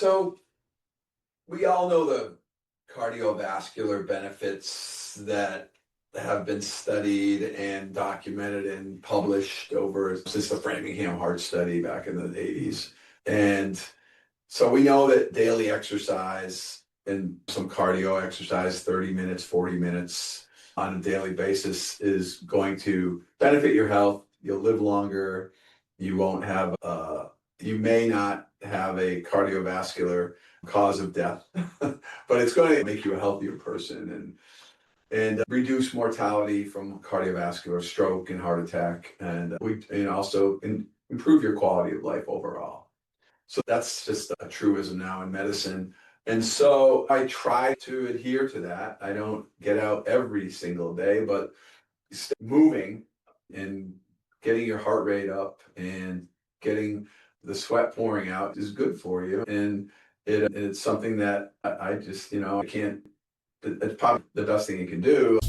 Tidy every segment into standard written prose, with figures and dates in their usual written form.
So we all know the cardiovascular benefits that have been studied and documented and published over since the Framingham Heart Study back in the 80s. And so we know that daily exercise and some cardio exercise, 30 minutes, 40 minutes on a daily basis is going to benefit your health. You'll live longer. You won't have, you may not have a cardiovascular cause of death, but it's going to make you a healthier person and reduce mortality from cardiovascular stroke and heart attack, and also improve your quality of life overall. So that's just a truism now in medicine. And so I try to adhere to that. I don't get out every single day, but moving and getting your heart rate up and getting the sweat pouring out is good for you. And it's something that I just, I can't, it's probably the best thing you can do.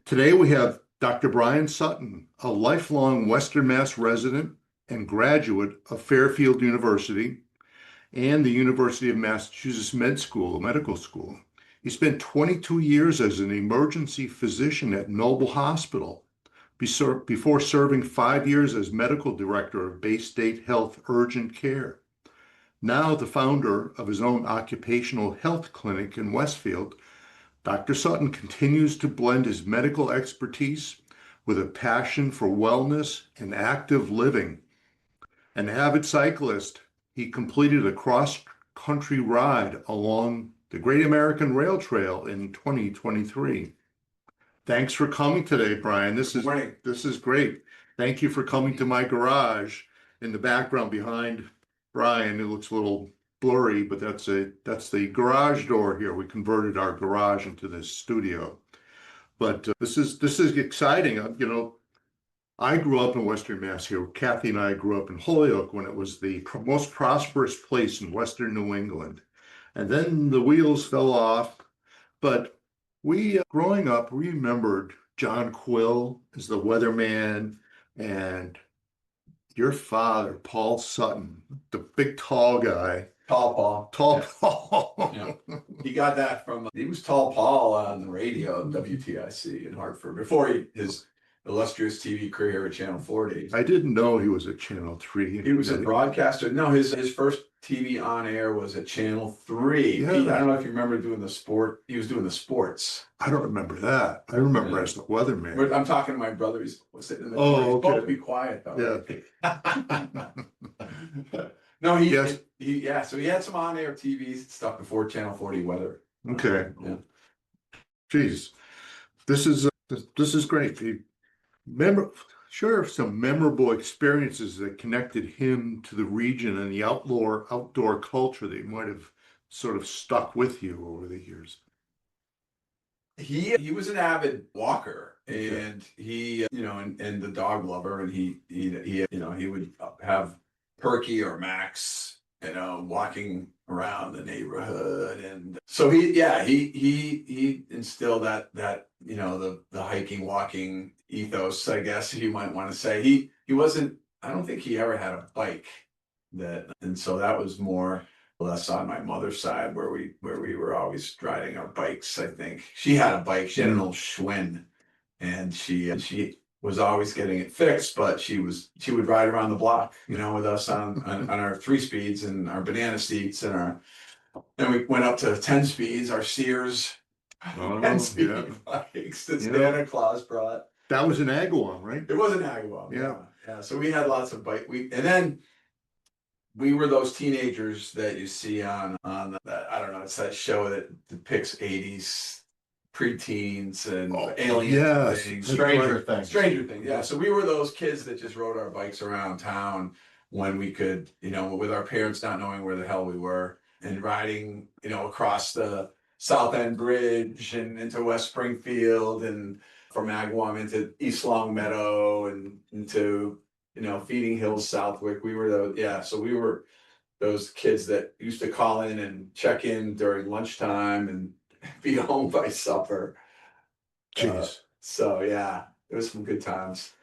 Today we have Dr. Brian Sutton, a lifelong Western Mass resident and graduate of Fairfield University and the University of Massachusetts Medical School. He spent 22 years as an emergency physician at Noble Hospital before serving 5 years as medical director of Baystate Health Urgent Care. Now the founder of his own occupational health clinic in Westfield, Dr. Sutton continues to blend his medical expertise with a passion for wellness and active living. An avid cyclist, he completed a cross-country ride along the Great American Rail Trail in 2023. Thanks for coming today, Brian. This is great. Thank you for coming to my garage. In the background behind Brian, it looks a little blurry, but that's the garage door here. We converted our garage into this studio. But this is exciting. I grew up in Western Mass here. Kathy and I grew up in Holyoke when it was the most prosperous place in Western New England. And then the wheels fell off. But we, growing up, remembered John Quill as the weatherman and your father, Paul Sutton, the big tall guy. Tall Paul. Yeah. He got that he was Tall Paul on the radio, WTIC in Hartford, before his illustrious TV career at Channel 4 days. I didn't know he was at Channel 3. He was a broadcaster. No, his first TV on air was at Channel 3. Yeah. I don't know if you remember doing the sport. He was doing the sports. I don't remember that. I remember as the weatherman. I'm talking to my brother. He's sitting in the corner. He's Okay. supposed to be quiet though. Yeah. No, so he had some on-air TV stuff before Channel 40 weather. Okay. Yeah. Geez, this is great. Share some memorable experiences that connected him to the region and the outdoor culture that might have sort of stuck with you over the years. He was an avid walker, and he and the dog lover, and he would have Perky or Max, walking around the neighborhood, and so he instilled that the hiking, walking ethos, I guess you might want to say. He wasn't. I don't think he ever had a bike, and so that was more or less on my mother's side, where we were always riding our bikes. I think she had a bike. She had an old Schwinn, and she was always getting it fixed, but she would ride around the block, with us on our 3 speeds and our banana seats and we went up to 10 speeds, our Sears 10-speed bikes that Santa Claus brought. That was an Agawam, right? It was an Agawam. Yeah. So we had lots of and then we were those teenagers that you see on that, I don't know, it's that show that depicts 80s preteens and alien things. Stranger Things. Yeah. So we were those kids that just rode our bikes around town when we could, with our parents not knowing where the hell we were, and riding, across the South End Bridge and into West Springfield, and from Agawam into East Long Meadow and into, Feeding Hills, Southwick. We were so we were those kids that used to call in and check in during lunchtime and be home by supper. Jeez. So yeah, It was some good times.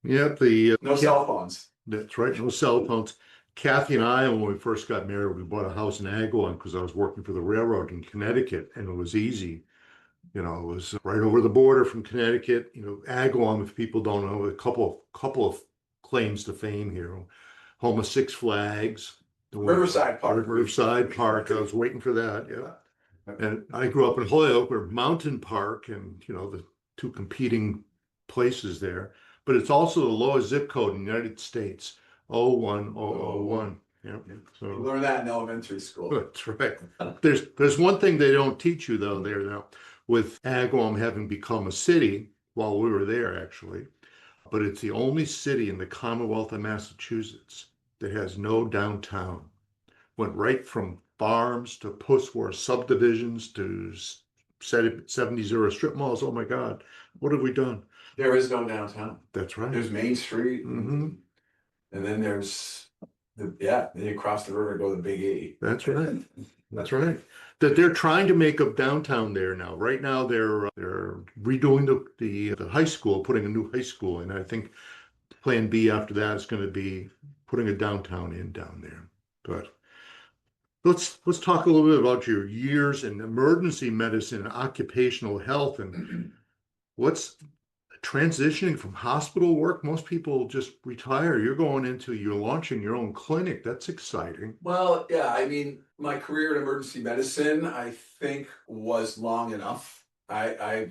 Yeah, No cell phones. that's right, no cell phones. Kathy and I, when we first got married, we bought a house in Agawam because I was working for the railroad in Connecticut, and it was easy. You know, it was right over the border from Connecticut. You know, Agawam, if people don't know, a couple of claims to fame here. Home of Six Flags. Riverside Park. Riverside Park. I was waiting for that. Yeah. And I grew up in Holyoke, where Mountain Park, and you know the two competing places there. But it's also the lowest zip code in the United States, 01001. Yeah. So You learn that in elementary school. that's right. There's one thing they don't teach you though there now, with Agawam having become a city while we were there actually, but it's the only city in the Commonwealth of Massachusetts that has no downtown. Went right from farms to post-war subdivisions to 70 strip malls. Oh my God, what have we done? There is no downtown. That's right. There's Main Street, Mhm. and then there's then you cross the river, go to the Big E. That's right. That's right. That they're trying to make a downtown there now. Right now, they're redoing the high school, putting a new high school in. I think Plan B after that is going to be putting a downtown in down there. But let's talk a little bit about your years in emergency medicine and occupational health, and what's transitioning from hospital work. Most people just retire. You're launching your own clinic. That's exciting. Well, yeah, I mean, my career in emergency medicine, I think, was long enough. My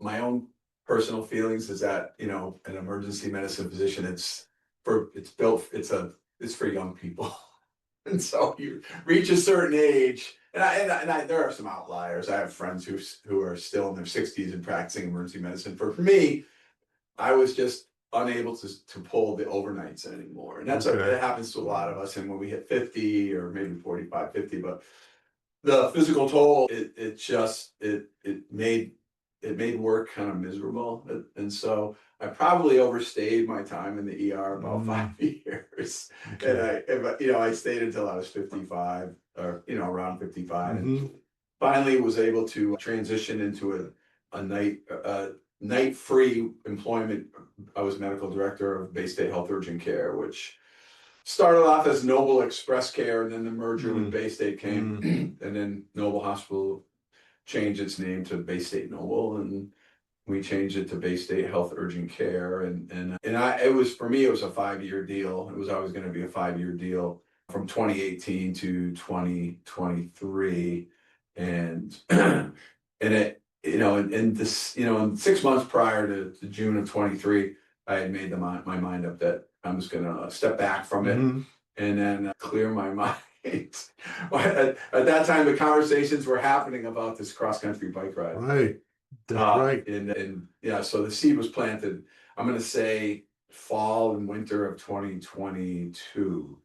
own personal feelings is that, you know, an emergency medicine physician, it's for young people. And so you reach a certain age, and there are some outliers. I have friends who are still in their 60s and practicing emergency medicine. For me, I was just unable to pull the overnights anymore. And that happens to a lot of us. And when we hit 50 or maybe 45, 50, but the physical toll, it made work kind of miserable. And so I probably overstayed my time in the ER about 5 years. Okay. And I stayed until I was 55 or, around 55. And finally was able to transition into a night-free employment. I was medical director of Baystate Health Urgent Care, which started off as Noble Express Care, and then the merger with Baystate came, and then Noble Hospital changed its name to Baystate Noble, and we changed it to Baystate Health Urgent Care, it was, for me, it was a 5-year deal. It was always going to be a 5-year deal from 2018 to 2023, and it. In 6 months prior to June of 23, I had made my mind up that I was going to step back from it and then clear my mind. At that time, the conversations were happening about this cross-country bike ride. Right. That's right. And so the seed was planted, I'm going to say fall and winter of 2022.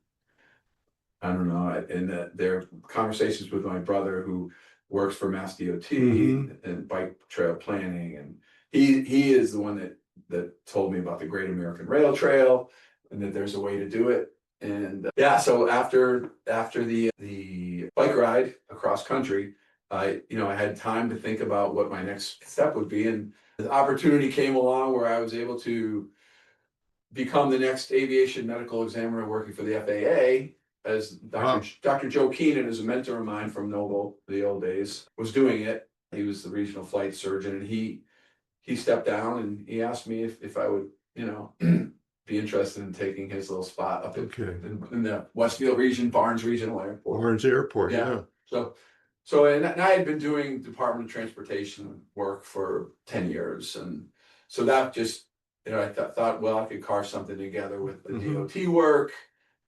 I don't know. And there are conversations with my brother who works for Mass DOT and bike trail planning, and he is the one that told me about the Great American Rail Trail and that there's a way to do it. And so after the bike ride across country, I had time to think about what my next step would be, and the opportunity came along where I was able to become the next aviation medical examiner working for the FAA. As Dr. Joe Keenan is a mentor of mine from Noble, the old days, was doing it. He was the regional flight surgeon, and he stepped down and he asked me if I would, be interested in taking his little spot up in the Westfield region, Barnes Regional Airport. Barnes Airport, yeah. So and I had been doing Department of Transportation work for 10 years, and so that just, I thought, well, I could carve something together with the DOT work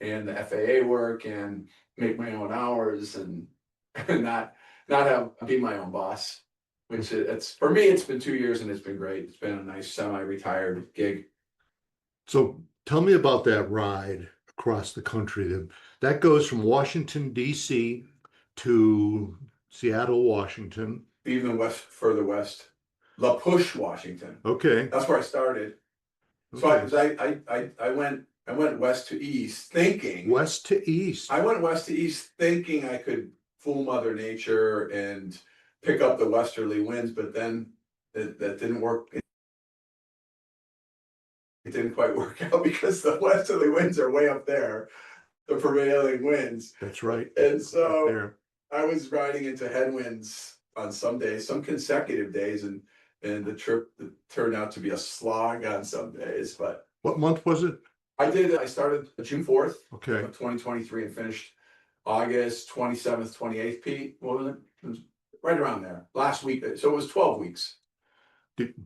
and the FAA work and make my own hours and not be my own boss, which it's, for me, it's been 2 years and it's been great. It's been a nice semi-retired gig. So tell me about that ride across the country. That goes from Washington, D.C. to Seattle, Washington. Even further west, La Push, Washington. Okay. That's where I started. Okay. So I went west to east thinking. West to east. I went west to east thinking I could fool Mother Nature and pick up the westerly winds, but then that didn't work. It didn't quite work out because the westerly winds are way up there, the prevailing winds. That's right. And Up so there. I was riding into headwinds on some days, some consecutive days, and the trip turned out to be a slog on some days. But What month was it? I started June 4th Okay. of 2023 and finished August 27th, 28th, Pete. What was it? It was right around there. Last week. So it was 12 weeks.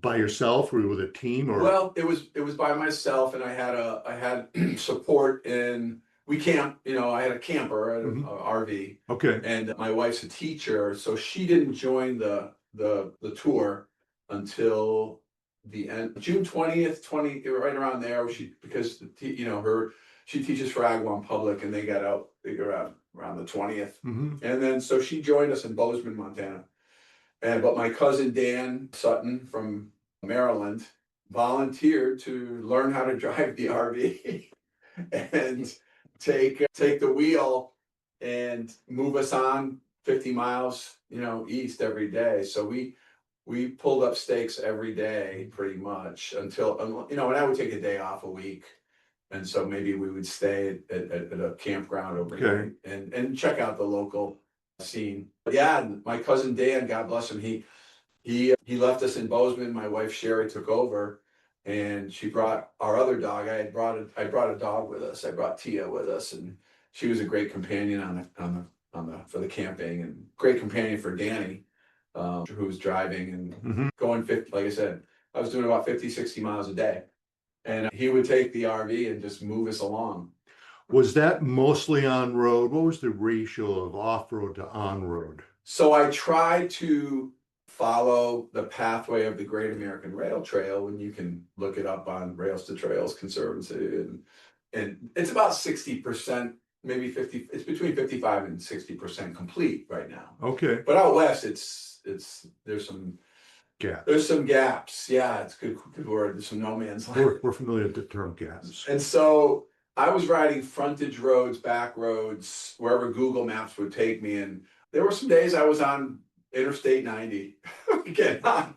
By yourself or with a team or? Well, it was by myself, and I had support in we camp. I had a camper, I had Mhm. a RV, Okay. and my wife's a teacher, so she didn't join the tour until the end June 20th, right around there. Because she teaches for Agawam Public, and they got out around the 20th, Mhm. and then so she joined us in Bozeman, Montana. But my cousin Dan Sutton from Maryland volunteered to learn how to drive the RV and take the wheel and move us on 50 miles, east every day. So we pulled up stakes every day pretty much until, and I would take a day off a week. And so maybe we would stay at a campground overnight and check out the local scene. But yeah, and my cousin Dan, God bless him, he left us in Bozeman. My wife Sherry took over, and she brought our other dog. I brought a dog with us. I brought Tia with us, and she was a great companion on the for the camping, and great companion for Danny, who was driving and Mhm. going 50. Like I said, I was doing about 50, 60 miles a day, and he would take the RV and just move us along. Was that mostly on road? What was the ratio of off road to on road? So I tried to follow the pathway of the Great American Rail Trail, when you can look it up on Rails to Trails Conservancy, and it's about 60%, maybe 50. It's between 55 and 60% complete right now. Okay. But out west, there's some gaps. Yeah, it's good word. There's some no man's land. We're familiar with the term gaps. And so I was riding frontage roads, back roads, wherever Google Maps would take me. And there were some days I was on Interstate 90, getting on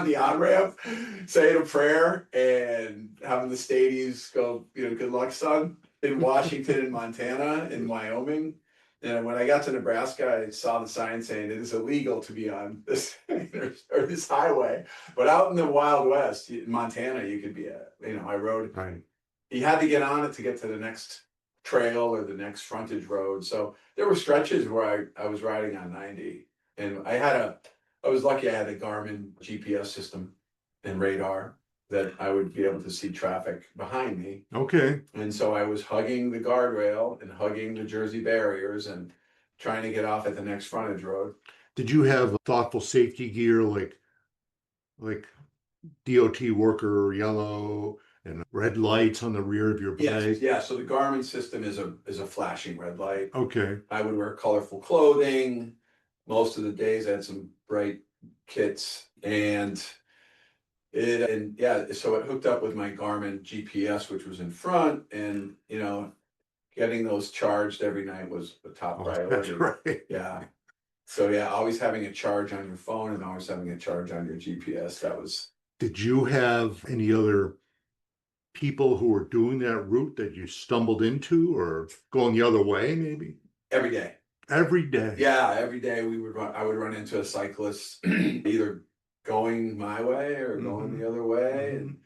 the on-ramp, saying a prayer and having the Stadies go, good luck, son, in Washington and Montana and Wyoming. And when I got to Nebraska, I saw the sign saying it is illegal to be on this or this highway. But out in the Wild West, in Montana, you could be I rode. Right. You had to get on it to get to the next trail or the next frontage road. So there were stretches where I was riding on 90, and I was lucky I had a Garmin GPS system and radar that I would be able to see traffic behind me. Okay. And so I was hugging the guardrail and hugging the Jersey barriers and trying to get off at the next frontage road. Did you have thoughtful safety gear like DOT worker yellow and red lights on the rear of your bike? Yeah. So the Garmin system is a flashing red light. Okay. I would wear colorful clothing. Most of the days I had some bright kits, and so it hooked up with my Garmin GPS, which was in front, and getting those charged every night was the top priority. That's right. Yeah. So yeah, always having a charge on your phone and always having a charge on your GPS. That was. Did you have any other people who were doing that route that you stumbled into or going the other way, maybe? Every day. Every day. Yeah, every day I would run into a cyclist either going my way or going the other way. And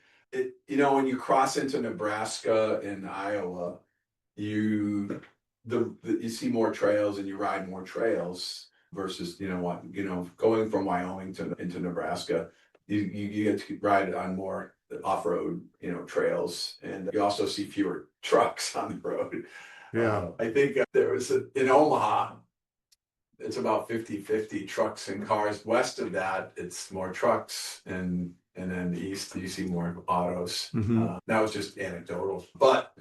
when you cross into Nebraska and Iowa, you see more trails and you ride more trails versus going from Wyoming into Nebraska. You get to ride on more off-road trails, and you also see fewer trucks on the road. Yeah. I think there was in Omaha, it's about 50-50 trucks and cars. West of that, it's more trucks, and then east you see more autos. That was just anecdotal, but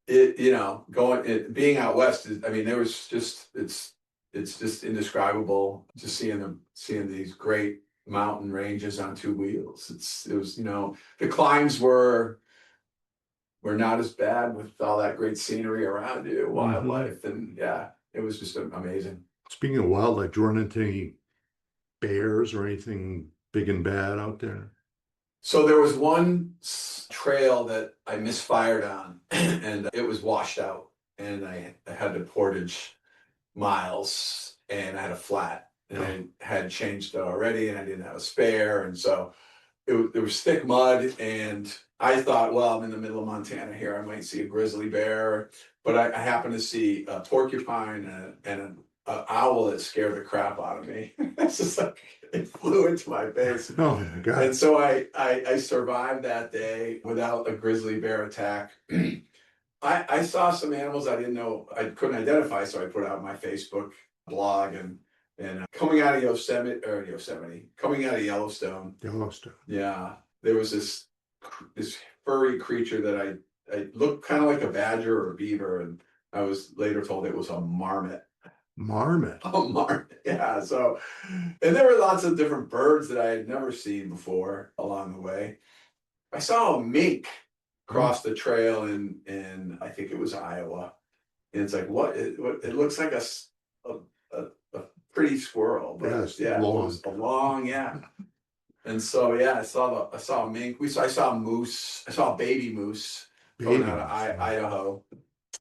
being out west there was just it's just indescribable, just seeing these great mountain ranges on two wheels. It was the climbs were not as bad with all that great scenery around you, wildlife, and yeah, it was just amazing. Speaking of wildlife, did you run into any bears or anything Big and bad out there. So there was one trail that I misfired on, and it was washed out, and I had to portage miles, and I had a flat, and Oh. I had changed it already, and I didn't have a spare, and so there was thick mud, and I thought, well, I'm in the middle of Montana here, I might see a grizzly bear, but I happened to see a porcupine and an owl that scared the crap out of me. It's just like it flew into my face. Oh my God. And so I survived that day without a grizzly bear attack. I saw some animals I didn't know, I couldn't identify, so I put out my Facebook blog and coming out of Yosemite, coming out of Yellowstone. Yellowstone. Yeah, there was this furry creature that I looked kind of like a badger or a beaver, and I was later told it was a marmot. Marmot. Oh, marmot. Yeah. So, and there were lots of different birds that I had never seen before along the way. I saw a mink cross the trail in I think it was Iowa, and it's like what it looks like a pretty squirrel, but Yes, yeah, it long. was a long, yeah. And so yeah, I saw a mink. I saw a moose. I saw a baby moose coming out of Idaho.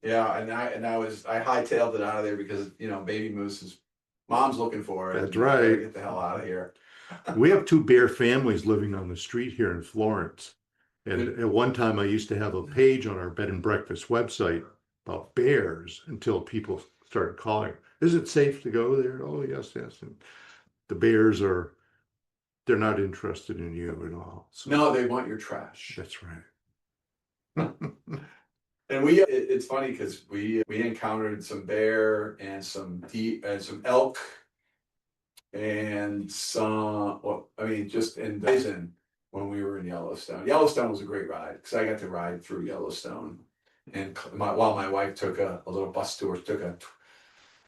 Yeah, and I hightailed it out of there because baby moose is mom's looking for it. That's right. Gotta get the hell out of here. We have 2 bear families living on the street here in Florence. And at one time I used to have a page on our bed and breakfast website about bears until people started calling. Is it safe to go there? Oh, yes. And the bears they're not interested in you at all. So No, they want your trash. that's right. And it's funny because we encountered some bear and some elk and just in Bison when we were in Yellowstone. Yellowstone was a great ride because I got to ride through Yellowstone, and while my wife took a little bus tour, took a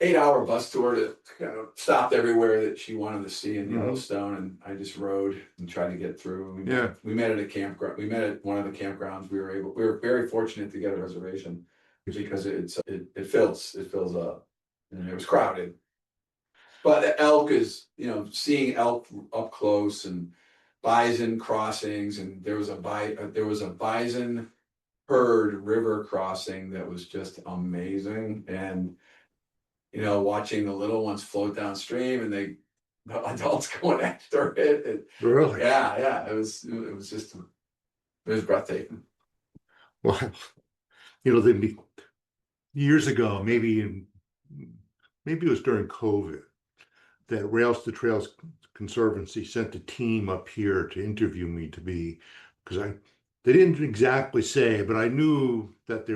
8-hour bus tour that kind of stopped everywhere that she wanted to see in Yellowstone, and I just rode and tried to get through. We met at a campground. We met at one of the campgrounds. We were very fortunate to get a reservation because it fills up, and it was crowded. But elk is, seeing elk up close and bison crossings, and there was a bison herd river crossing that was just amazing, and watching the little ones float downstream and the adults going after it. Really? Yeah. It was breathtaking. Well, they'd be years ago, maybe it was during COVID, that Rails to Trails Conservancy sent a team up here to interview me because they didn't exactly say, but I knew that they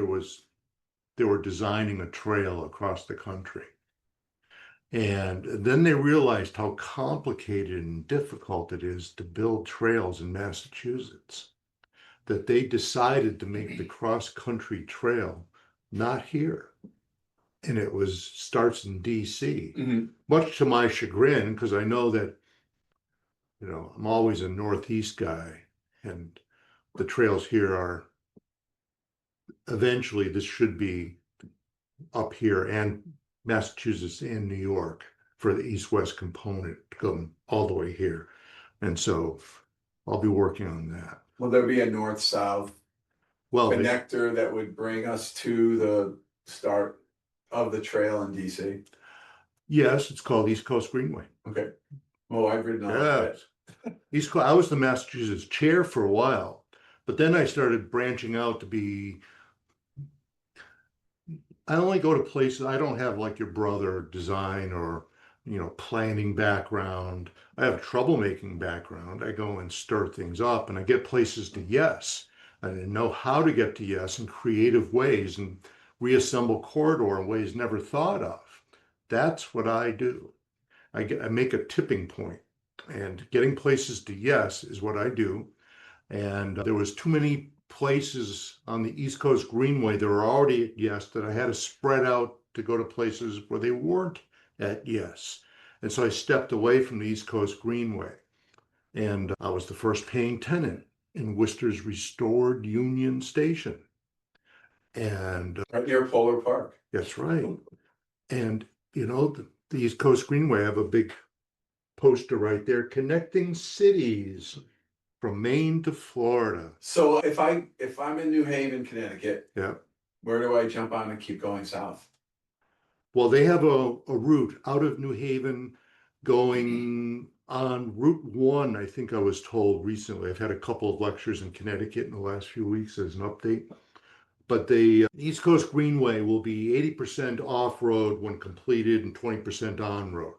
were designing a trail across the country. And then they realized how complicated and difficult it is to build trails in Massachusetts, that they decided to make the cross-country trail not here. And it starts in DC, much to my chagrin, because I know that, I'm always a Northeast guy, and the trails here are, eventually this should be up here and Massachusetts and New York for the east-west component to come all the way here. And so I'll be working on that. Will there be a north-south connector that would bring us to the start of the trail in DC? Yes, it's called East Coast Greenway. Okay. Oh, I've ridden on that. East Coast. I was the Massachusetts chair for a while, but then I started branching out to be. I only go to places. I don't have like your brother design or planning background. I have a troublemaking background. I go and stir things up, and I get places to yes. I know how to get to yes in creative ways and reassemble corridor in ways never thought of. That's what I do. I make a tipping point, and getting places to yes is what I do. And there was too many places on the East Coast Greenway that were already at yes that I had to spread out to go to places where they weren't at yes. And so I stepped away from the East Coast Greenway, and I was the first paying tenant in Worcester's restored Union Station. And right near Polar Park. That's right. And the East Coast Greenway, I have a big poster right there, connecting cities from Maine to Florida. So if I'm in New Haven, Connecticut, Yeah. where do I jump on and keep going south? Well, they have a route out of New Haven going on Route 1, I think I was told recently. I've had a couple of lectures in Connecticut in the last few weeks as an update. But the East Coast Greenway will be 80% off-road when completed and 20% on-road.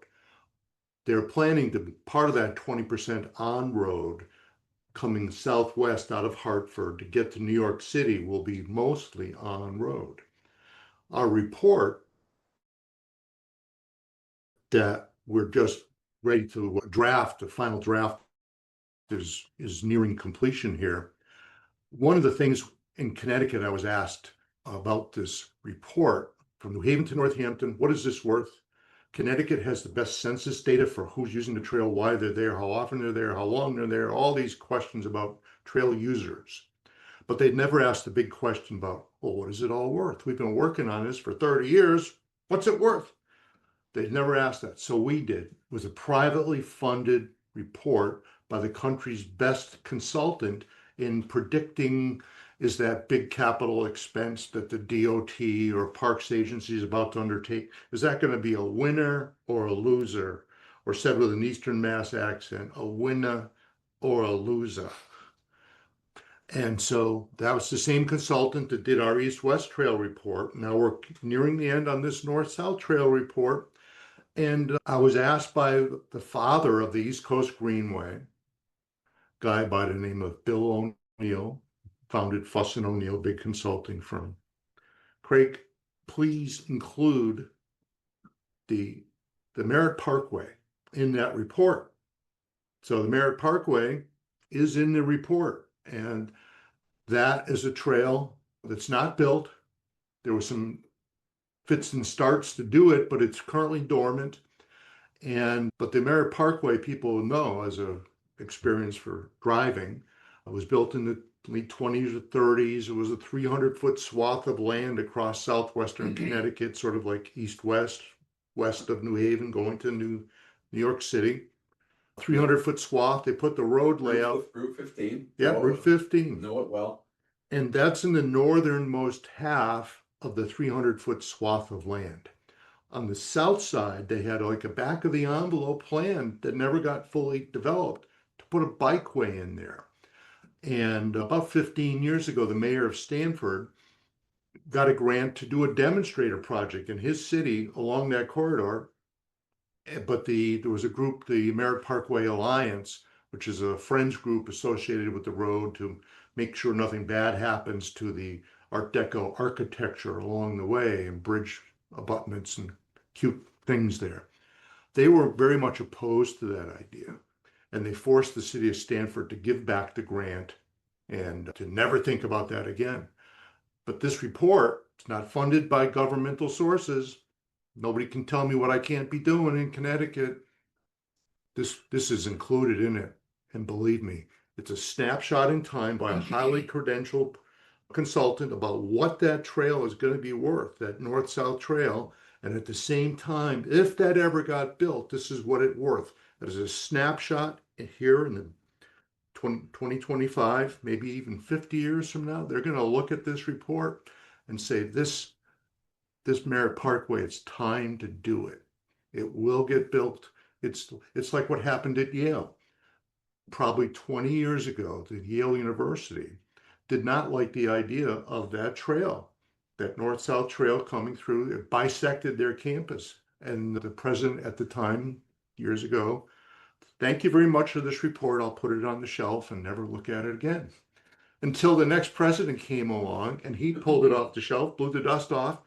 They're planning to be part of that 20% on-road coming southwest out of Hartford to get to New York City will be mostly on-road. Our report that we're just ready to draft, the final draft is nearing completion here. One of the things in Connecticut I was asked about this report from New Haven to Northampton, what is this worth? Connecticut has the best census data for who's using the trail, why they're there, how often they're there, how long they're there, all these questions about trail users. But they'd never asked the big question about, well, what is it all worth? We've been working on this for 30 years. What's it worth? They'd never asked that. So we did. It was a privately funded report by the country's best consultant in predicting, is that big capital expense that the DOT or Parks Agency is about to undertake, is that going to be a winner or a loser? Or said with an Eastern Mass accent, a winner or a loser? And so that was the same consultant that did our East-West Trail report. Now we're nearing the end on this North-South Trail report. And I was asked by the father of the East Coast Greenway, a guy by the name of Bill O'Neill, founded Fuss and O'Neill, big consulting firm. Craig, please include the Merritt Parkway in that report. So the Merritt Parkway is in the report, and that is a trail that's not built. There was some fits and starts to do it, but it's currently dormant. But the Merritt Parkway, people know as a experience for driving, it was built in the late 20s or 30s. It was a 300-foot swath of land across southwestern Connecticut, sort of like east-west, west of New Haven, going to New York City. 300-foot swath. They put the road layout. Route 15. Yeah, Route 15. Know it well. And that's in the northernmost half of the 300-foot swath of land. On the south side, they had like a back of the envelope plan that never got fully developed to put a bikeway in there. And about 15 years ago, the mayor of Stanford got a grant to do a demonstrator project in his city along that corridor. But there was a group, the Merritt Parkway Alliance, which is a friends group associated with the road to make sure nothing bad happens to the Art Deco architecture along the way and bridge abutments and cute things there. They were very much opposed to that idea. And they forced the city of Stanford to give back the grant and to never think about that again. But this report, it's not funded by governmental sources. Nobody can tell me what I can't be doing in Connecticut. This is included in it. And believe me, it's a snapshot in time by a highly credentialed consultant about what that trail is going to be worth, that north-south trail. And at the same time, if that ever got built, this is what it's worth. That is a snapshot here in the 2025, maybe even 50 years from now. They're going to look at this report and say, this Merritt Parkway, it's time to do it. It will get built. It's like what happened at Yale. Probably 20 years ago, the Yale University did not like the idea of that trail, that north-south trail coming through. It bisected their campus. And the president at the time, years ago, thank you very much for this report. I'll put it on the shelf and never look at it again. Until the next president came along and he pulled it off the shelf, blew the dust off,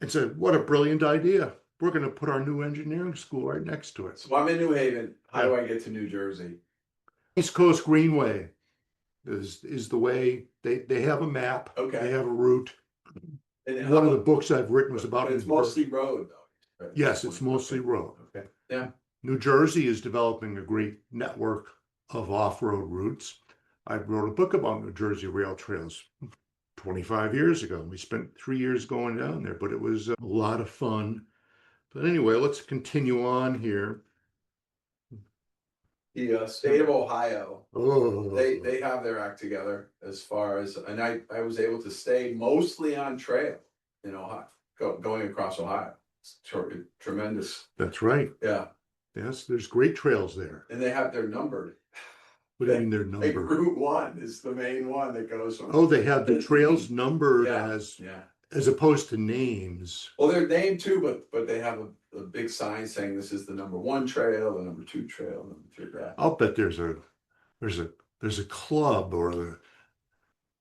and said, what a brilliant idea. We're going to put our new engineering school right next to it. So I'm in New Haven. How do I get to New Jersey? East Coast Greenway is the way. They have a map. Okay. They have a route. And one of the books I've written was about. It's mostly road, though. Yes, it's mostly road. Okay. Yeah. New Jersey is developing a great network of off-road routes. I wrote a book about New Jersey rail trails 25 years ago. We spent 3 years going down there, but it was a lot of fun. But anyway, let's continue on here. The state of Ohio, Oh, they have their act together as far as, and I was able to stay mostly on trail in Ohio, going across Ohio. It's tremendous. that's right. Yeah, Yes, there's great trails there. and they're numbered. What do you mean they're Like numbered? Route 1 is the main one that goes from. Oh, they have the trails numbered Yeah, as yeah. opposed to names. Well, they're named too, but they have a big sign saying this is the number 1 trail, the number 2 trail, number 3. Yeah. I'll bet there's a club or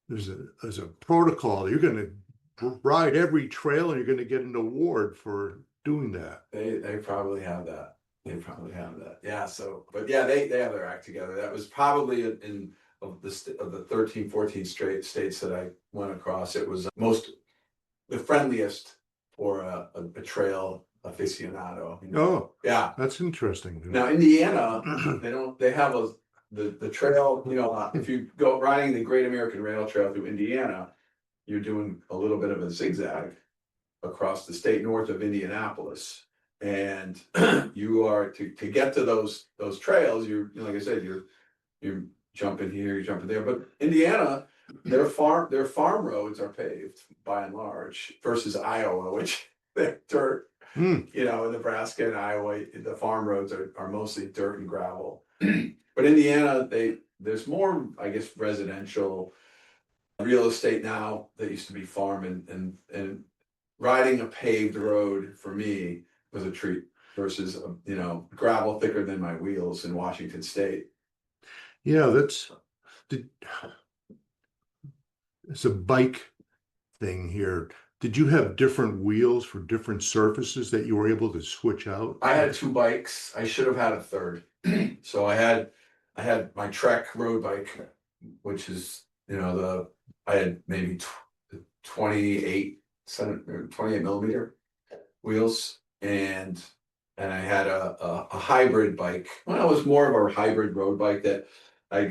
there's a protocol. You're going to ride every trail and you're going to get an award for doing that. They probably have that. They probably have that. Yeah. So, but yeah, they have their act together. That was probably in of the 13, 14 straight states that I went across. It was the friendliest for a trail aficionado. Oh, Yeah. that's interesting. Now Indiana, they have the trail, if you go riding the Great American Rail Trail through Indiana, you're doing a little bit of a zigzag across the state north of Indianapolis. And you are to get to those trails, like I said, you're jumping here, you're jumping there. But Indiana, their farm roads are paved by and large versus Iowa, which they're dirt. In Nebraska and Iowa, the farm roads are mostly dirt and gravel. But Indiana, there's more, I guess, residential real estate now that used to be farm, and riding a paved road for me was a treat versus gravel thicker than my wheels in Washington State. Yeah, it's a bike thing here. Did you have different wheels for different surfaces that you were able to switch out? I had 2 bikes. I should have had a third. So I had my Trek road bike, which is I had maybe 28 millimeter wheels, and I had a hybrid bike. Well, it was more of a hybrid road bike that I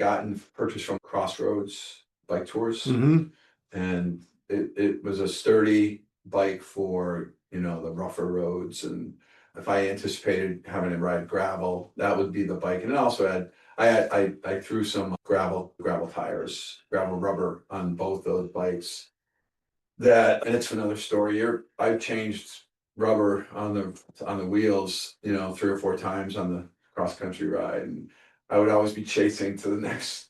purchased from Crossroads Bike Tours. Mm-hmm. And it was a sturdy bike for the rougher roads, and if I anticipated having to ride gravel, that would be the bike. And it also had I threw some gravel tires, gravel rubber on both those bikes. And it's another story. I've changed rubber on the wheels 3 or 4 times on the cross country ride, and I would always be chasing to the next.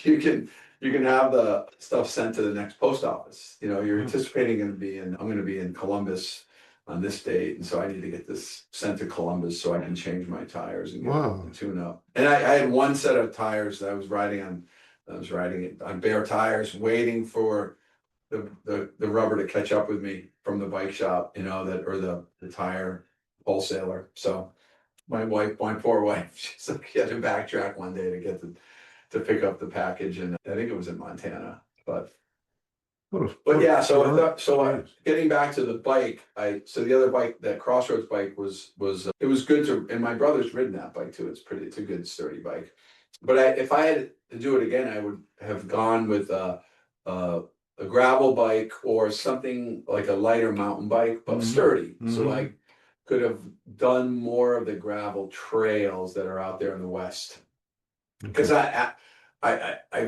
You can have the stuff sent to the next post office. You're anticipating I'm going to be in Columbus on this date, and so I need to get this sent to Columbus so I can change my tires and get the tune up. And I had 1 set of tires that I was riding it on bare tires, waiting for the rubber to catch up with me from the bike shop, or the tire wholesaler. So my poor wife, she had to backtrack one day to pick up the package, and I think it was in Montana. But yeah, so getting back to the bike, so the other bike, that Crossroads bike was it was good and my brother's ridden that bike too. It's a good sturdy bike. But if I had to do it again, I would have gone with a gravel bike or something like a lighter mountain bike, but sturdy. So I could have done more of the gravel trails that are out there in the West. Because I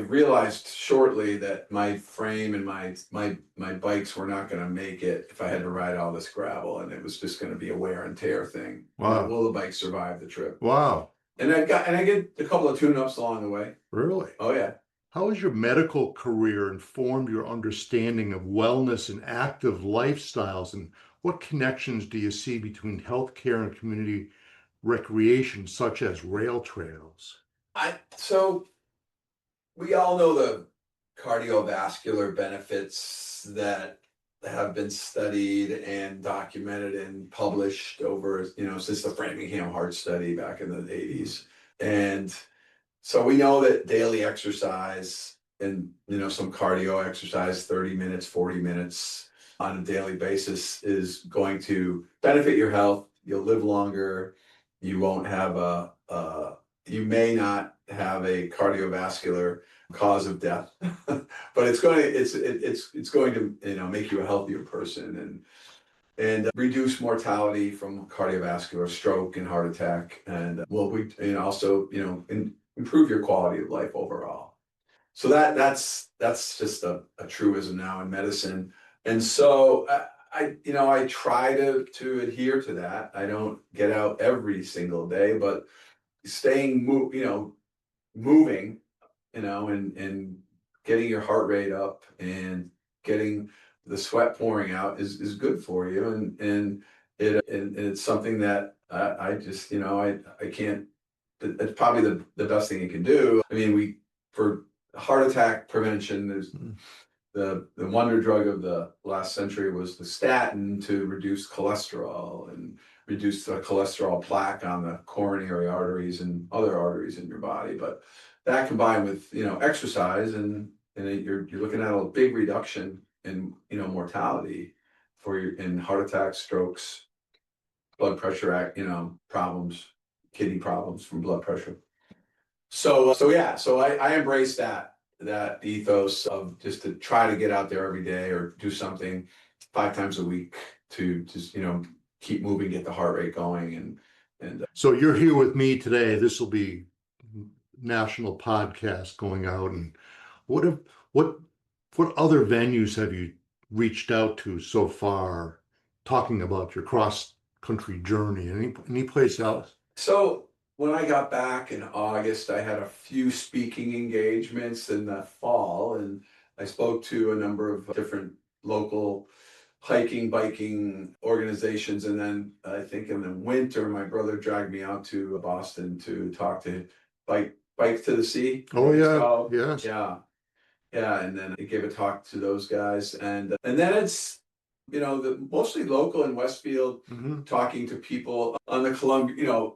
realized shortly that my frame and my bikes were not going to make it if I had to ride all this gravel, and it was just going to be a wear and tear thing. Wow. Will the bike survive the trip? Wow. And I get a couple of tune-ups along the way. Really? Oh yeah. How has your medical career informed your understanding of wellness and active lifestyles, and what connections do you see between healthcare and community recreation, such as rail trails? So we all know the cardiovascular benefits that have been studied and documented and published over, since the Framingham Heart Study back in the 80s. And so we know that daily exercise and, some cardio exercise, 30 minutes, 40 minutes on a daily basis is going to benefit your health. You'll live longer. You won't have you may not have a cardiovascular cause of death, but it's going to make you a healthier person. and reduce mortality from cardiovascular, stroke, and heart attack, and also improve your quality of life overall. So that's just a truism now in medicine, and so I try to adhere to that. I don't get out every single day, but staying moving, and getting your heart rate up and getting the sweat pouring out is good for you, and it's something that I just I can't. It's probably the best thing you can do. I mean, for heart attack prevention, there's the wonder drug of the last century was the statin to reduce cholesterol and reduce the cholesterol plaque on the coronary arteries and other arteries in your body. But that combined with exercise and you're looking at a big reduction in mortality in heart attacks, strokes, blood pressure problems, kidney problems from blood pressure. So I embrace that ethos of just to try to get out there every day or do something 5 times a week to just keep moving, get the heart rate going, and So you're here with me today. This will be national podcast going out. And what other venues have you reached out to so far, talking about your cross country journey? Any place else? So when I got back in August, I had a few speaking engagements in the fall, and I spoke to a number of different local hiking, biking organizations. And then I think in the winter, my brother dragged me out to Boston to talk to Bike to the Sea. Oh yeah, So, yes. yeah. And then I gave a talk to those guys, and then it's mostly local in Westfield, talking to people on the Columbia.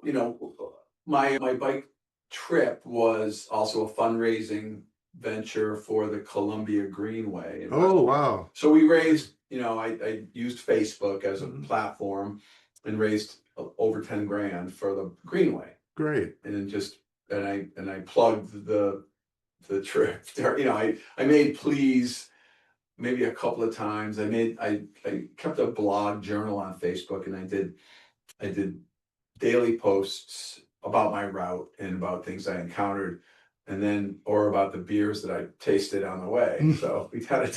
My bike trip was also a fundraising venture for the Columbia Greenway. Oh, wow. So we raised, I used Facebook as a platform and raised over 10 grand for the Greenway. Great. And I plugged the trip. I made pleas maybe a couple of times. I kept a blog journal on Facebook, and I did daily posts about my route and about things I encountered, or about the beers that I tasted on the way. So we had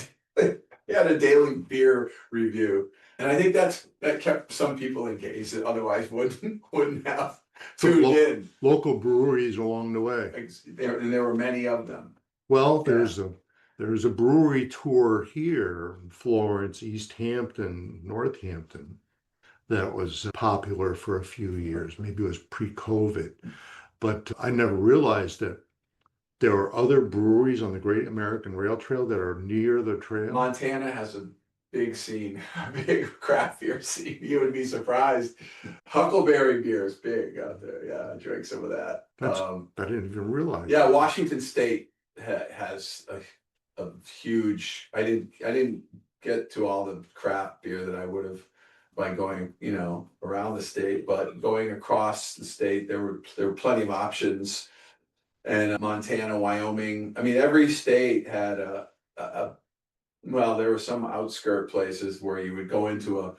a daily beer review, and I think that kept some people engaged that otherwise wouldn't have tuned in. Local breweries along the way. There were many of them. Well, there's a brewery tour here in Florence, East Hampton, Northampton, that was popular for a few years. Maybe it was pre-COVID, but I never realized that there are other breweries on the Great American Rail Trail that are near the trail. Montana has a big scene, a big craft beer scene. You would be surprised. Huckleberry beer is big out there. Yeah, I drank some of that. I didn't even realize. Yeah, Washington State has a huge. I didn't get to all the craft beer that I would have by going around the state, but going across the state, there were plenty of options. And Montana, Wyoming, I mean, every state had there were some outskirt places where you would go into a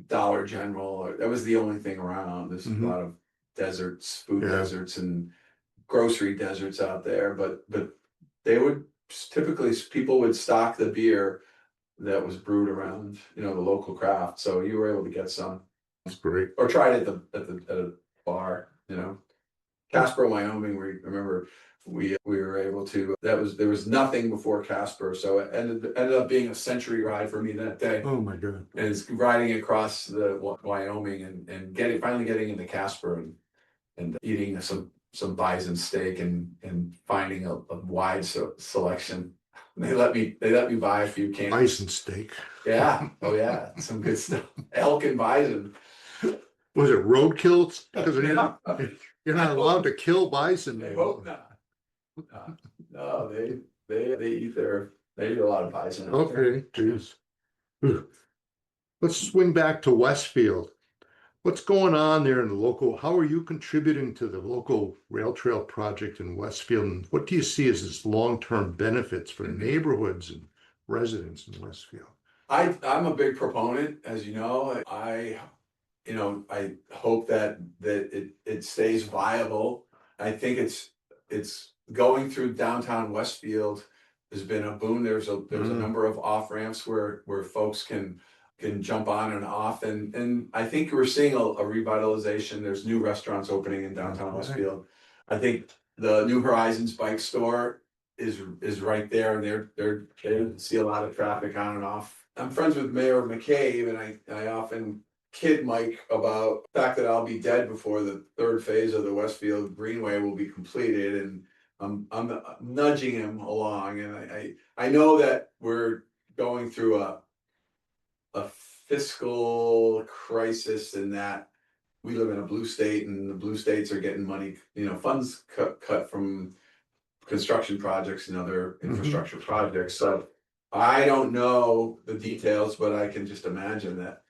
Dollar General, that was the only thing around. There's a lot of deserts, food deserts and grocery deserts out there, but they would typically, people would stock the beer that was brewed around, the local craft. So you were able to get some. That's great. Or tried it at a bar, Casper, Wyoming. Remember we were able to. There was nothing before Casper, so it ended up being a century ride for me that day. Oh my God! And it's riding across the Wyoming and finally getting into Casper and eating some bison steak and finding a wide selection. They let me buy a few cans. Bison steak. Yeah. Oh yeah. Some good stuff. Elk and bison. Was it roadkill? Because you're not allowed to kill bison. I hope not. No, they eat a lot of bison. Okay, geez. Let's swing back to Westfield. What's going on there in the local? How are you contributing to the local rail trail project in Westfield? And what do you see as its long-term benefits for the neighborhoods and residents in Westfield? I'm a big proponent, as you know. I hope that it stays viable. I think it's going through downtown Westfield has been a boon. There's a number of off ramps where folks can jump on and off, and I think we're seeing a revitalization. There's new restaurants opening in downtown Westfield. I think the New Horizons bike store is right there, and they see a lot of traffic on and off. I'm friends with Mayor McCabe, and I often kid Mike about the fact that I'll be dead before the third phase of the Westfield Greenway will be completed, and I'm nudging him along, and I know that we're going through a fiscal crisis in that we live in a blue state, and the blue states are getting money, funds cut from construction projects and other infrastructure projects. So I don't know the details, but I can just imagine that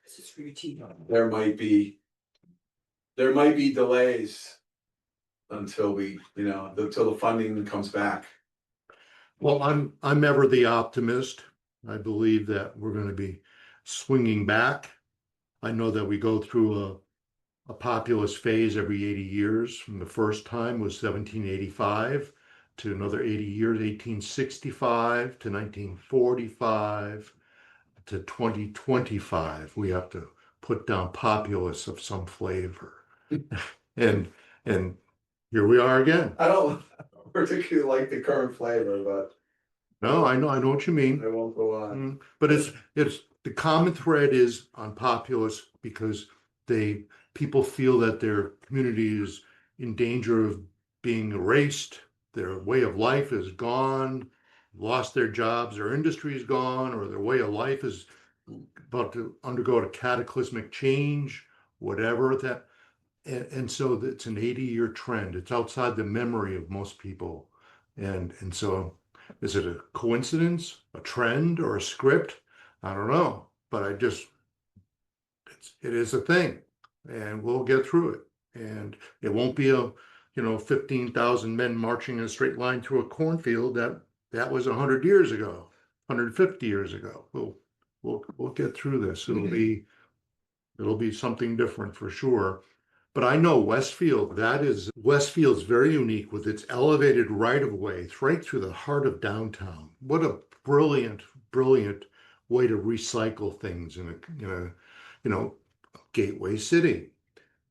there might be delays until until the funding comes back. Well, I'm ever the optimist. I believe that we're going to be swinging back. I know that we go through a populous phase every 80 years. From the first time was 1785 to another 80 years, 1865 to 1945 to 2025. We have to put down populace of some flavor. and and here we are again. I don't particularly like the current flavor, but No, I know what you mean. I won't go on. But it's the common thread is on populace because people feel that their community is in danger of being erased, their way of life is gone, lost their jobs, their industry is gone, or their way of life is about to undergo a cataclysmic change, whatever that. And so it's an 80-year trend. It's outside the memory of most people. And so is it a coincidence, a trend, or a script? I don't know. But it is a thing. And we'll get through it. And it won't be 15,000 men marching in a straight line through a cornfield. That was 100 years ago, 150 years ago. We'll get through this. It'll be something different for sure. But I know Westfield's very unique with its elevated right of way. It's right through the heart of downtown. What a brilliant, brilliant way to recycle things in a gateway city.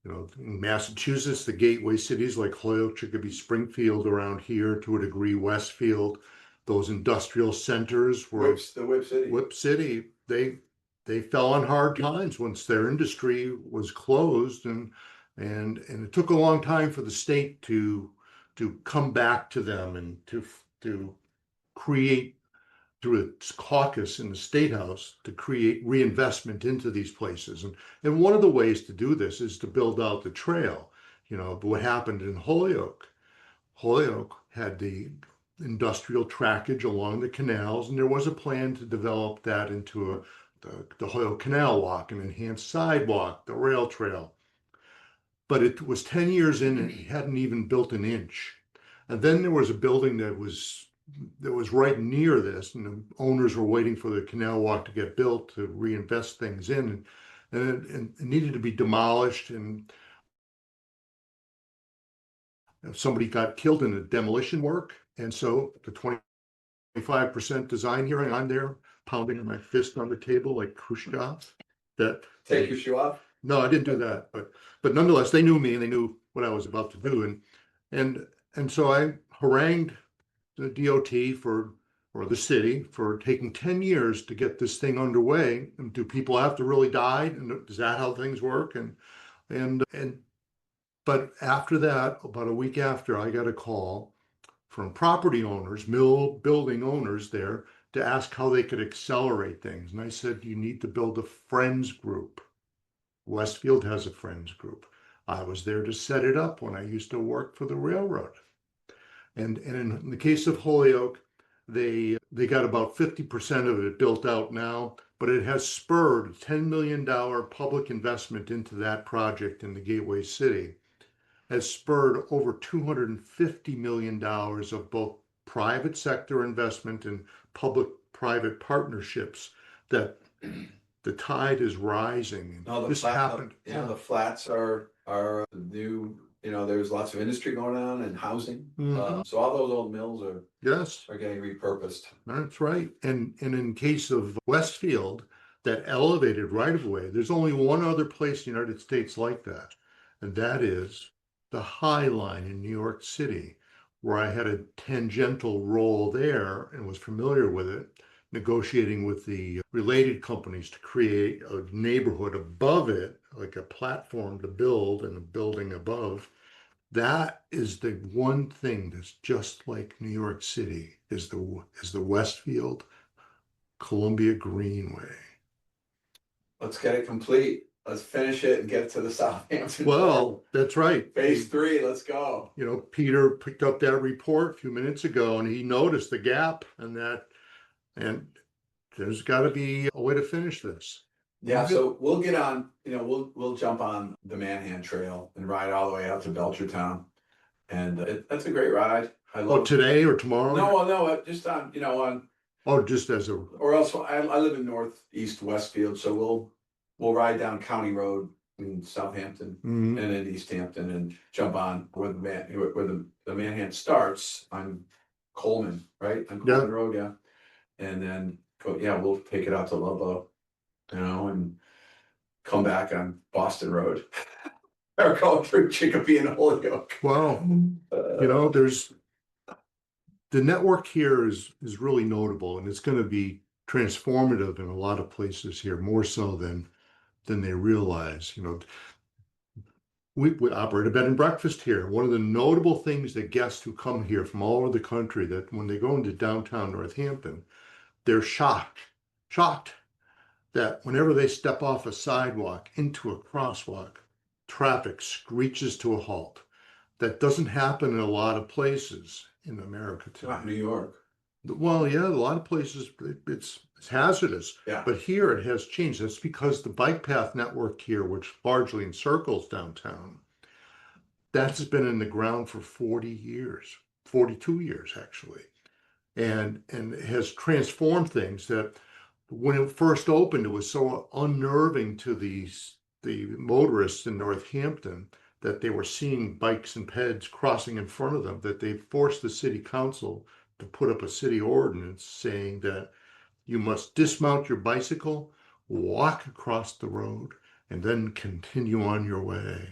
In Massachusetts, the gateway cities like Holyoke, Chicopee, Springfield around here to a degree, Westfield, those industrial centers were The Whip City. Whip City. They fell on hard times once their industry was closed, and it took a long time for the state to come back to them and to create through its caucus in the State House to create reinvestment into these places. And one of the ways to do this is to build out the trail. What happened in Holyoke. Holyoke had the industrial trackage along the canals, and there was a plan to develop that into the Holyoke Canalwalk, an enhanced sidewalk, the rail trail. But it was 10 years in and he hadn't even built an inch. And then there was a building that was right near this, and the owners were waiting for the Canalwalk to get built to reinvest things in, and it needed to be demolished, and somebody got killed in the demolition work. And so the 25% design hearing, I'm there pounding my fist on the table like Khrushchev. Take your shoe off? No, I didn't do that, but nonetheless, they knew me and they knew what I was about to do, and so I harangued the DOT or the city for taking 10 years to get this thing underway. And do people have to really die? And is that how things work? But after that, about a week after, I got a call from property owners, building owners there, to ask how they could accelerate things. And I said, you need to build a friends group. Westfield has a friends group. I was there to set it up when I used to work for the railroad. And in the case of Holyoke, they got about 50% of it built out now, but it has spurred a $10 million public investment into that project in the Gateway City, has spurred over $250 million of both private sector investment and public-private partnerships that the tide is rising. No, This happened. the flats are new. There's lots of industry going on and housing. Mhm. So all those old mills Yes, are getting repurposed. that's right. And in case of Westfield, that elevated right of way, there's only one other place in the United States like that, and that is the High Line in New York City, where I had a tangential role there and was familiar with it, negotiating with the related companies to create a neighborhood above it, like a platform to build and a building above. That is the one thing that's just like New York City is the Westfield Columbia Greenway. Let's get it complete. Let's finish it and get it to the Southampton. Well, that's right. Phase 3, let's go. Peter picked up that report a few minutes ago and he noticed the gap and there's got to be a way to finish this. Yeah, so we'll get on, we'll jump on the Manhattan Trail and ride all the way out to Belchertown. And that's a great ride. I love today or tomorrow? No, just on, Oh, just as a, or else I live in northeast Westfield, so we'll ride down County Road in Southampton Mhm. and in East Hampton and jump on where the Manhattan starts on Coleman, right? On Yeah. Coleman Road, yeah. And then we'll take it out to Lobo, and come back on Boston Road. Or go through Chicopee and Holyoke. well, there's the network here is really notable and it's going to be transformative in a lot of places here, more so than they realize. We operate a bed and breakfast here. One of the notable things that guests who come here from all over the country, that when they go into downtown Northampton, they're shocked that whenever they step off a sidewalk into a crosswalk, traffic screeches to a halt. That doesn't happen in a lot of places in America today. Not New York. Well, yeah, a lot of places it's hazardous. Yeah. But here it has changed. That's because the bike path network here, which largely encircles downtown, that's been in the ground for 40 years, 42 years actually. And it has transformed things that when it first opened, it was so unnerving to the motorists in Northampton that they were seeing bikes and peds crossing in front of them, that they forced the city council to put up a city ordinance saying that you must dismount your bicycle, walk across the road, and then continue on your way.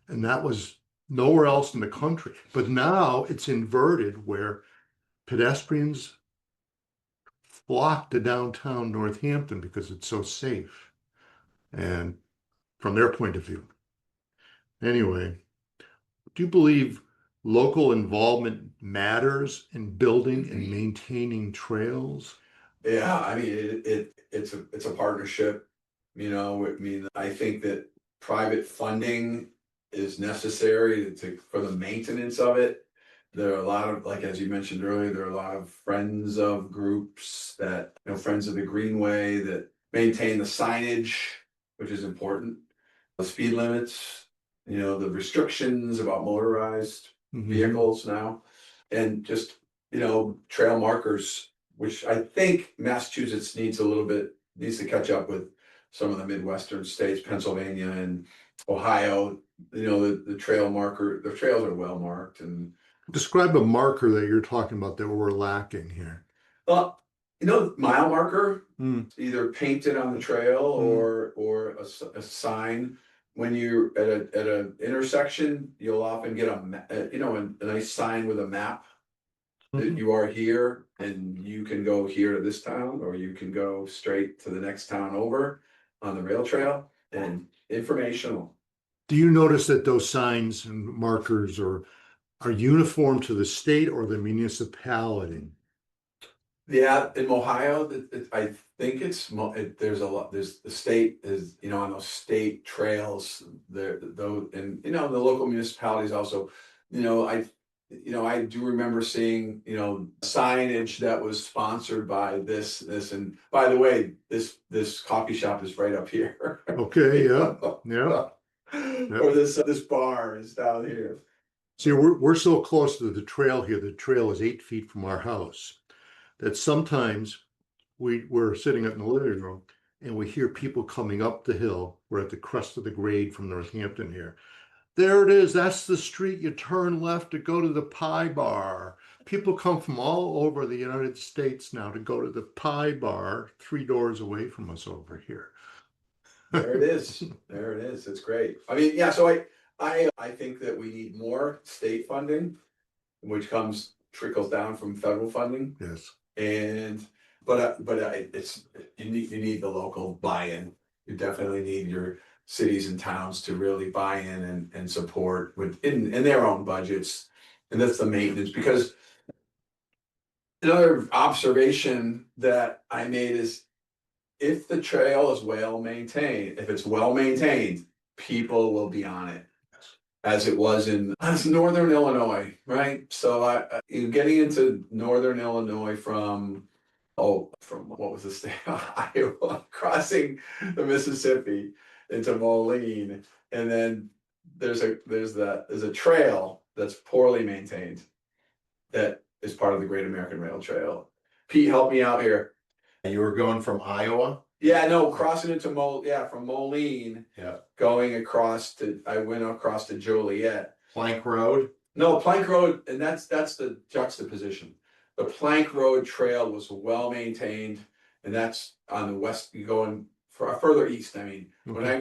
And that was nowhere else in the country. But now it's inverted where pedestrians flock to downtown Northampton because it's so safe. And from their point of view. Anyway, do you believe local involvement matters in building and maintaining trails? Yeah, I mean it's a partnership. I think that private funding is necessary for the maintenance of it. There are a lot of, like as you mentioned earlier, there are a lot of friends of groups that, friends of the Greenway that maintain the signage, which is important. The speed limits, the restrictions about motorized vehicles now, and just, trail markers, which I think Massachusetts needs to catch up with some of the Midwestern states, Pennsylvania and Ohio. The trails are well marked. And describe a marker that you're talking about that we're lacking here. Mile marker, either painted on the trail or a sign. When you're at an intersection, you'll often get a nice sign with a map that you are here and you can go here to this town, or you can go straight to the next town over on the rail trail, and informational. Do you notice that those signs and markers are uniform to the state or the municipality? Yeah, in Ohio, I think there's a lot. There's the state is on those state trails there, though, and the local municipalities also. I do remember seeing signage that was sponsored by this, and by the way, this coffee shop is right up here. Okay, yeah. Or this bar is down here. See, we're so close to the trail here. The trail is 8 feet from our house that sometimes we're sitting in the living room and we hear people coming up the hill. We're at the crest of the grade from Northampton here. There it is. That's the street. You turn left to go to the Pie Bar. People come from all over the United States now to go to the Pie Bar, 3 doors away from us over here. There it is. There it is. It's great. I mean, yeah, so I think that we need more state funding, which trickles down from federal funding. Yes. It's you need the local buy-in. You definitely need your cities and towns to really buy in and support in their own budgets. And that's the maintenance, because another observation that I made is, if the trail is well maintained, people will be on it, as it was in northern Illinois, right? So getting into northern Illinois from what was the state of Iowa, crossing the Mississippi into Moline, and then there's a trail that's poorly maintained that is part of the Great American Rail Trail. Pete, help me out here. You were going from Iowa? Yeah, no, crossing into from Moline, Yeah. I went across to Joliet. Plank Road? No, Plank Road, and that's the juxtaposition. The Plank Road Trail was well maintained, and that's on the west. You going further east. I mean, when I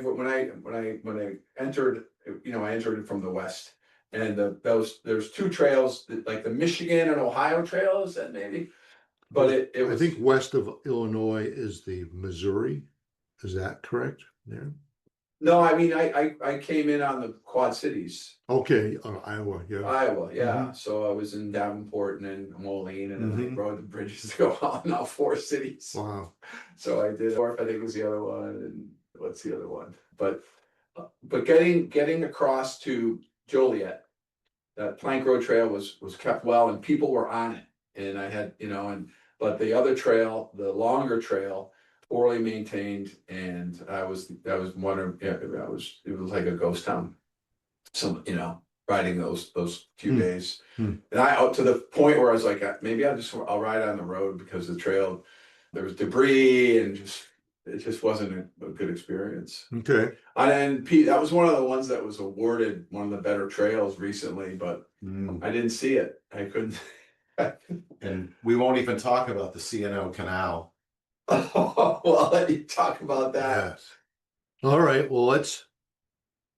entered, I entered it from the west, and there's 2 trails, like the Michigan and Ohio trails, and maybe. But it was, I think west of Illinois is the Missouri. Is that correct? Yeah. no, I mean, I came in on the Quad Cities. Okay, Iowa, yeah. Iowa, yeah. Mhm. So I was in Davenport and in Moline, and then I Mhm. rode the bridges to go on all 4 cities. Wow. So I did, or I think was the other one, and what's the other one? But getting across to Joliet, that Plank Road Trail was kept well, and people were on it, and I had, but the other trail, the longer trail, poorly maintained, and that was one it was like a ghost town. Riding those few days, and I to the point where I was like, maybe I'll ride on the road, because the trail, there was debris, and it just wasn't a good experience. Okay. And then Pete, that was one of the ones that was awarded one of the better trails recently, but I didn't see it. I couldn't. And we won't even talk about the C&O Canal. Well, I'll let you talk about that. Yes. All right. Well, let's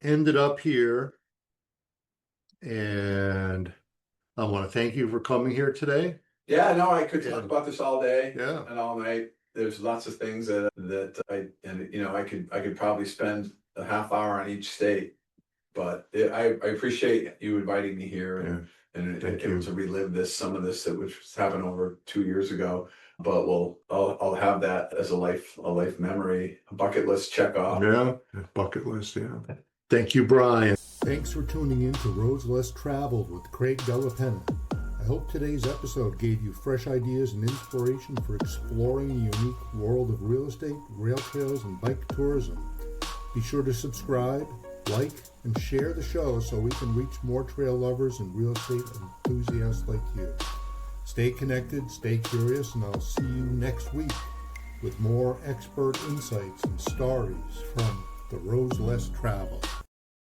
end it up here. And I want to thank you for coming here today. Yeah, no, I could talk about this all day, Yeah. and all night. There's lots of things that I could probably spend a half hour on each state, but I appreciate you inviting me here and Thank able you. to relive some of this, which happened over 2 years ago. But I'll have that as a life memory, a bucket list check off. Yeah. Bucket list. Yeah. Thank you, Brian. Thanks for tuning in to Roads Less Traveled with Craig Della Penna. I hope today's episode gave you fresh ideas and inspiration for exploring the unique world of real estate, rail trails, and bike tourism. Be sure to subscribe, like, and share the show so we can reach more trail lovers and real estate enthusiasts like you. Stay connected, stay curious, and I'll see you next week with more expert insights and stories from the Roads Less Traveled.